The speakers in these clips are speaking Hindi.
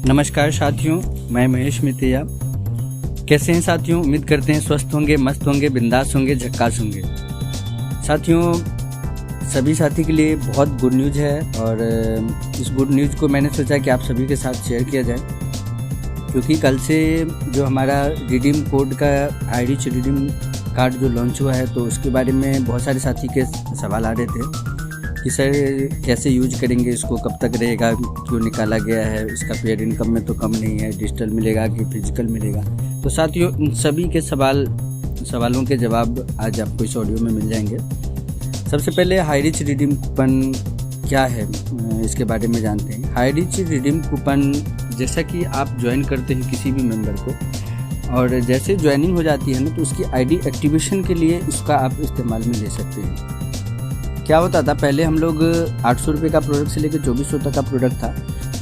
नमस्कार साथियों, मैं महेश मितिया। कैसे हैं साथियों? उम्मीद करते हैं स्वस्थ होंगे, मस्त होंगे, बिंदास होंगे, झक्कास होंगे। साथियों, सभी साथी के लिए बहुत गुड न्यूज़ है और इस गुड न्यूज़ को मैंने सोचा कि आप सभी के साथ शेयर किया जाए, क्योंकि कल से जो हमारा रिडीम कोड का आईरिच रिडीम कार्ड जो लॉन्च हुआ है, तो उसके बारे में बहुत सारे साथी के सवाल आ रहे थे कि सर कैसे यूज करेंगे इसको, कब तक रहेगा, क्यों निकाला गया है, इसका पेड इनकम में तो कम नहीं है, डिजिटल मिलेगा कि फिजिकल मिलेगा। तो साथियों, इन सभी के सवालों के जवाब आज आपको इस ऑडियो में मिल जाएंगे। सबसे पहले हाईरिच रिडीम कूपन क्या है, इसके बारे में जानते हैं। हाईरिच रिडीम कूपन, जैसा कि आप ज्वाइन करते हैं किसी भी मेंबर को, और जैसे ज्वाइनिंग हो जाती है ना, तो उसकी आईडी एक्टिवेशन के लिए इसका आप इस्तेमाल में ले सकते हैं। क्या होता था, पहले हम लोग 800 रुपये का प्रोडक्ट से लेकर 2400 तक का प्रोडक्ट था,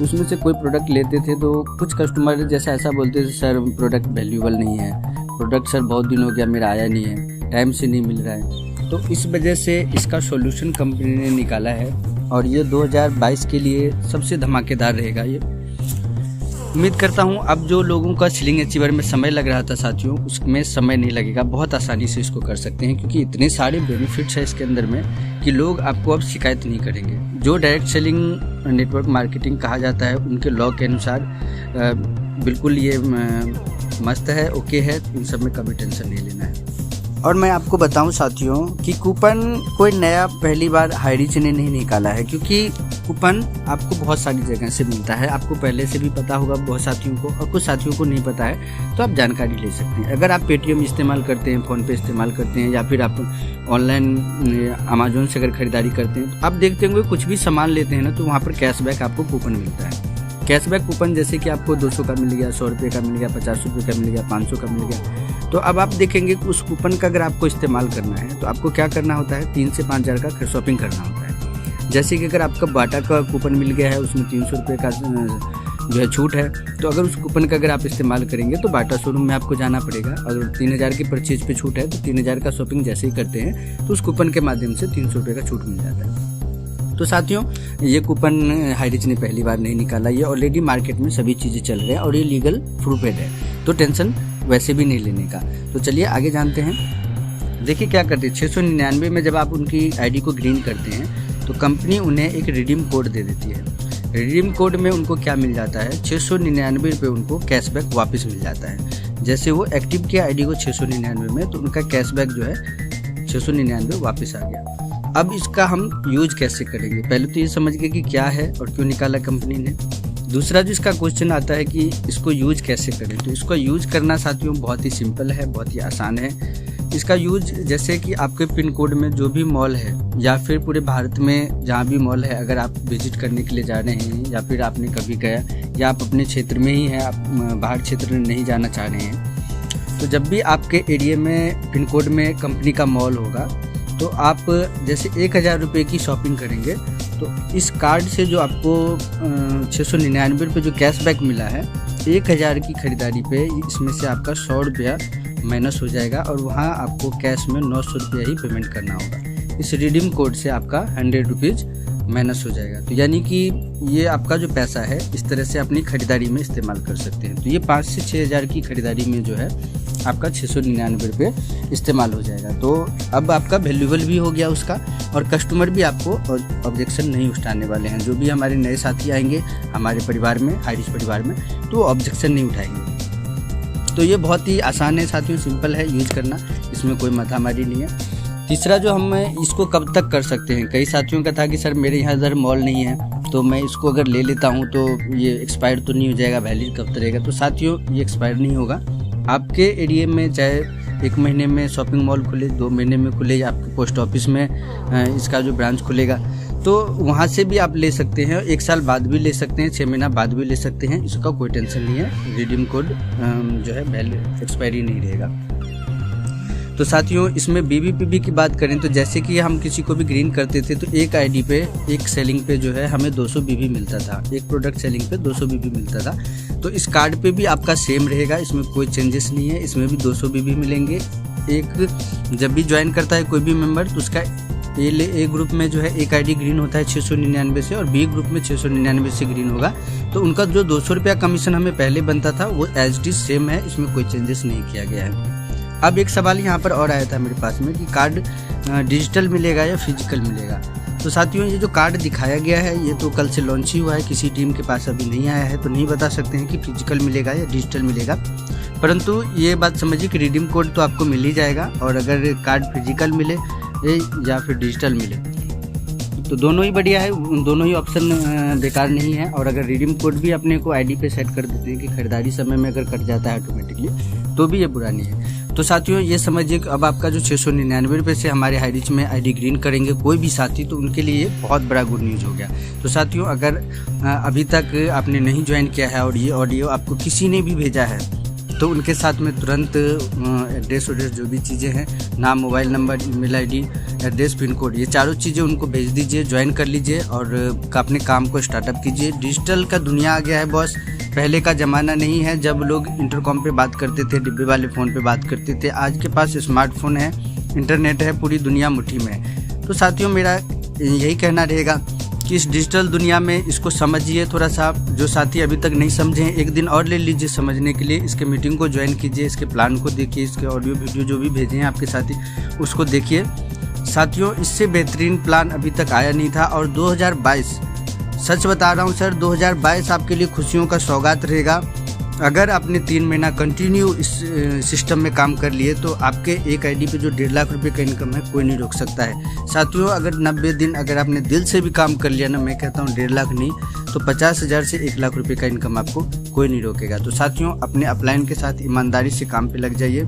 उसमें से कोई प्रोडक्ट लेते थे तो कुछ कस्टमर जैसा ऐसा बोलते थे, सर प्रोडक्ट वैल्यूएबल नहीं है, प्रोडक्ट सर बहुत दिन हो गया मेरा आया नहीं है, टाइम से नहीं मिल रहा है। तो इस वजह से इसका सॉल्यूशन कंपनी ने निकाला है और ये 2022 के लिए सबसे धमाकेदार रहेगा। ये उम्मीद करता हूँ अब जो लोगों का सीलिंग अचीवर में समय लग रहा था साथियों, उसमें समय नहीं लगेगा, बहुत आसानी से इसको कर सकते हैं, क्योंकि इतने सारे बेनिफिट्स हैं इसके अंदर में कि लोग आपको अब शिकायत नहीं करेंगे। जो डायरेक्ट सेलिंग नेटवर्क मार्केटिंग कहा जाता है, उनके लॉ के अनुसार बिल्कुल ये मस्त है, ओके है, इन सब में कभी टेंशन नहीं लेना है। और मैं आपको बताऊं साथियों कि कूपन कोई नया पहली बार हाईरिच ने नहीं निकाला है, क्योंकि कूपन आपको बहुत सारी जगह से मिलता है। आपको पहले से भी पता होगा बहुत साथियों को, और कुछ साथियों को नहीं पता है, तो आप जानकारी ले सकते हैं। अगर आप पेटीएम इस्तेमाल करते हैं, फ़ोनपे इस्तेमाल करते हैं, या फिर आप ऑनलाइन अमेजोन से अगर खरीदारी करते हैं, तो आप देखते होंगे कुछ भी सामान लेते हैं ना, तो वहाँ पर कैशबैक आपको कूपन मिलता है। कैशबैक कूपन जैसे कि आपको 200 का मिल गया, 100 रुपये का मिल गया, 50 रुपये का मिल गया, 500 का मिल गया। तो अब आप देखेंगे कि उस कूपन का अगर आपको इस्तेमाल करना है, तो आपको क्या करना होता है, 3 से 5 हज़ार का शॉपिंग करना होता है। जैसे कि अगर आपका बाटा का कूपन मिल गया है, उसमें 300 रुपये का जो है छूट है, तो अगर उस कूपन का अगर आप इस्तेमाल करेंगे तो बाटा शोरूम में आपको जाना पड़ेगा। अगर 3000 की परचेज पे छूट है, तो 3000 का शॉपिंग जैसे ही करते हैं, तो उस कूपन के माध्यम से 300 रुपये का छूट मिल जाता है। तो साथियों, ये कूपन हाईरिच ने पहली बार नहीं निकाला, ये ऑलरेडी मार्केट में सभी चीज़ें चल रही हैं और ये लीगल प्रूफेड है, तो टेंशन वैसे भी नहीं लेने का। तो चलिए आगे जानते हैं। देखिए क्या करते हैं, 699 में जब आप उनकी आईडी को ग्रीन करते हैं, तो कंपनी उन्हें एक रिडीम कोड दे देती है। रिडीम कोड में उनको क्या मिल जाता है, 699 रुपये उनको कैशबैक वापस मिल जाता है। जैसे वो एक्टिव किया आईडी को 699 में, तो उनका कैशबैक जो है 699 वापस आ गया। अब इसका हम यूज कैसे करेंगे, पहले तो ये समझ गए कि क्या है और क्यों निकाला कंपनी ने। दूसरा जो इसका क्वेश्चन आता है कि इसको यूज कैसे करें, तो इसको यूज करना साथियों बहुत ही सिंपल है, बहुत ही आसान है। इसका यूज जैसे कि आपके पिन कोड में जो भी मॉल है, या फिर पूरे भारत में जहाँ भी मॉल है, अगर आप विजिट करने के लिए जा रहे हैं, या फिर आपने कभी गया, या आप अपने क्षेत्र में ही हैं, आप बाहर क्षेत्र में नहीं जाना चाह रहे हैं, तो जब भी आपके एरिया में पिन कोड में कंपनी का मॉल होगा, तो आप जैसे 1000 रुपये की शॉपिंग करेंगे, तो इस कार्ड से जो आपको 699 रुपये जो कैशबैक मिला है, 1000 की खरीदारी पे इसमें से आपका 100 रुपया माइनस हो जाएगा, और वहाँ आपको कैश में 900 रुपया ही पेमेंट करना होगा। इस रिडीम कोड से आपका 100 रुपीज़ माइनस हो जाएगा। तो यानी कि ये आपका जो पैसा है, इस तरह से अपनी खरीदारी में इस्तेमाल कर सकते हैं। तो ये 5 से 6 हज़ार की खरीदारी में जो है आपका 699 रुपये इस्तेमाल हो जाएगा। तो अब आपका वैल्यूएबल भी हो गया उसका, और कस्टमर भी आपको ऑब्जेक्शन नहीं उठाने वाले हैं। जो भी हमारे नए साथी आएंगे हमारे परिवार में, हाईरिच परिवार में, तो ऑब्जेक्शन नहीं उठाएंगे। तो ये बहुत ही आसान है साथियों, सिंपल है यूज करना, इसमें कोई माथामारी नहीं है। तीसरा जो हम इसको कब तक कर सकते हैं, कई साथियों का था कि सर मेरे यहाँ इधर मॉल नहीं है, तो मैं इसको अगर ले लेता हूँ तो ये एक्सपायर तो नहीं हो जाएगा, वैलिड कब तक रहेगा। तो साथियों, ये एक्सपायर नहीं होगा। आपके एरिया में चाहे 1 महीने में शॉपिंग मॉल खुले, 2 महीने में खुले, या आपके पोस्ट ऑफिस में इसका जो ब्रांच खुलेगा, तो वहाँ से भी आप ले सकते हैं। 1 साल बाद भी ले सकते हैं, 6 महीना बाद भी ले सकते हैं, इसका कोई टेंशन नहीं है। रिडीम कोड जो है वैलिड एक्सपायरी नहीं रहेगा। तो साथियों, इसमें बीबीपीबी की बात करें तो जैसे कि हम किसी को भी ग्रीन करते थे, तो एक आईडी पे, एक सेलिंग पे जो है हमें 200 बीबी मिलता था, एक प्रोडक्ट सेलिंग पे 200 बीबी मिलता था। तो इस कार्ड पे भी आपका सेम रहेगा, इसमें कोई चेंजेस नहीं है, इसमें भी 200 बीबी मिलेंगे। एक जब भी ज्वाइन करता है कोई भी मेंबर, तो उसका ए ग्रुप में जो है एक आईडी ग्रीन होता है 699 से, और बी ग्रुप में 699 से ग्रीन होगा। तो उनका जो 200 रुपया कमीशन हमें पहले बनता था वो एज इट इज सेम है, इसमें कोई चेंजेस नहीं किया गया है। अब एक सवाल यहाँ पर और आया था मेरे पास में कि कार्ड डिजिटल मिलेगा या फिजिकल मिलेगा। तो साथियों ये जो कार्ड दिखाया गया है ये तो कल से लॉन्च ही हुआ है, किसी टीम के पास अभी नहीं आया है, तो नहीं बता सकते हैं कि फिजिकल मिलेगा या डिजिटल मिलेगा। परंतु ये बात समझिए कि रिडीम कोड तो आपको मिल ही जाएगा, और अगर कार्ड फिजिकल मिले या फिर डिजिटल मिले तो दोनों ही बढ़िया है, दोनों ही ऑप्शन बेकार नहीं है। और अगर रिडीम कोड भी अपने को आईडी पे सेट कर देते हैं कि खरीदारी समय में अगर कट जाता है ऑटोमेटिकली तो भी ये बुरा नहीं है। तो साथियों ये समझिए कि अब आपका जो 699 रुपये से हमारे हाई रिच में आईडी ग्रीन करेंगे कोई भी साथी, तो उनके लिए बहुत बड़ा गुड न्यूज़ हो गया। तो साथियों अगर अभी तक आपने नहीं ज्वाइन किया है और ये ऑडियो आपको किसी ने भी भेजा है तो उनके साथ में तुरंत एड्रेस जो भी चीज़ें हैं, नाम, mobile number, email ID, address, pin code, ये चारों चीज़ें उनको भेज दीजिए, ज्वाइन कर लीजिए और अपने काम को स्टार्टअप कीजिए। डिजिटल का दुनिया आ गया है बॉस, पहले का ज़माना नहीं है जब लोग इंटरकॉम पे बात करते थे, डिब्बे वाले फ़ोन पे बात करते थे। आज के पास स्मार्टफोन है, इंटरनेट है, पूरी दुनिया मुट्ठी में है। तो साथियों मेरा यही कहना रहेगा कि इस डिजिटल दुनिया में इसको समझिए थोड़ा सा। जो साथी अभी तक नहीं समझे हैं, एक दिन और ले लीजिए समझने के लिए, इसके मीटिंग को ज्वाइन कीजिए, इसके प्लान को देखिए, इसके ऑडियो वीडियो जो भी भेजे हैं आपके साथी उसको देखिए। साथियों इससे बेहतरीन प्लान अभी तक आया नहीं था। और 2022 सच बता रहा हूँ सर, 2022 आपके लिए खुशियों का सौगात रहेगा। अगर आपने 3 महीना कंटिन्यू इस सिस्टम में काम कर लिए तो आपके एक आईडी पे जो 1.5 लाख रुपए का इनकम है कोई नहीं रोक सकता है। साथियों अगर 90 दिन अगर आपने दिल से भी काम कर लिया ना, मैं कहता हूँ 1.5 लाख नहीं तो 50,000 से 1 लाख रुपए का इनकम आपको कोई नहीं रोकेगा। तो साथियों अपने अपलाइन के साथ ईमानदारी से काम पे लग जाइए।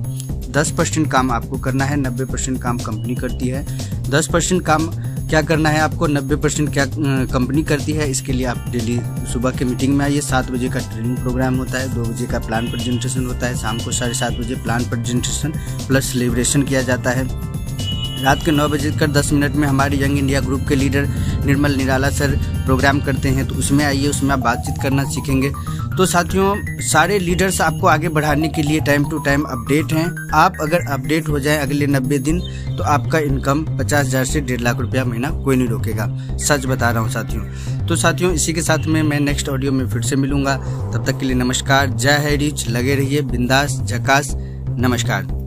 10% काम आपको करना है, 90% काम कंपनी करती है। 10% काम क्या करना है आपको, 90% क्या कंपनी करती है। इसके लिए आप डेली सुबह के मीटिंग में आइए। 7 बजे का ट्रेनिंग प्रोग्राम होता है, 2 बजे का प्लान प्रेजेंटेशन होता है, शाम को 7:30 बजे प्लान प्रेजेंटेशन प्लस सेलिब्रेशन किया जाता है। रात के 9:10 में हमारे यंग इंडिया ग्रुप के लीडर निर्मल निराला सर प्रोग्राम करते हैं, तो उसमें आइए, उसमें आप बातचीत करना सीखेंगे। तो साथियों सारे लीडर्स आपको आगे बढ़ाने के लिए टाइम टू टाइम अपडेट हैं। आप अगर अपडेट हो जाए अगले 90 दिन तो आपका इनकम 50,000 से 1.5 लाख रुपया महीना कोई नहीं रोकेगा, सच बता रहा हूँ साथियों। तो साथियों इसी के साथ में मैं नेक्स्ट ऑडियो में फिर से मिलूंगा, तब तक के लिए नमस्कार, जय हाई रिच, लगे रहिए बिंदास झकास, नमस्कार।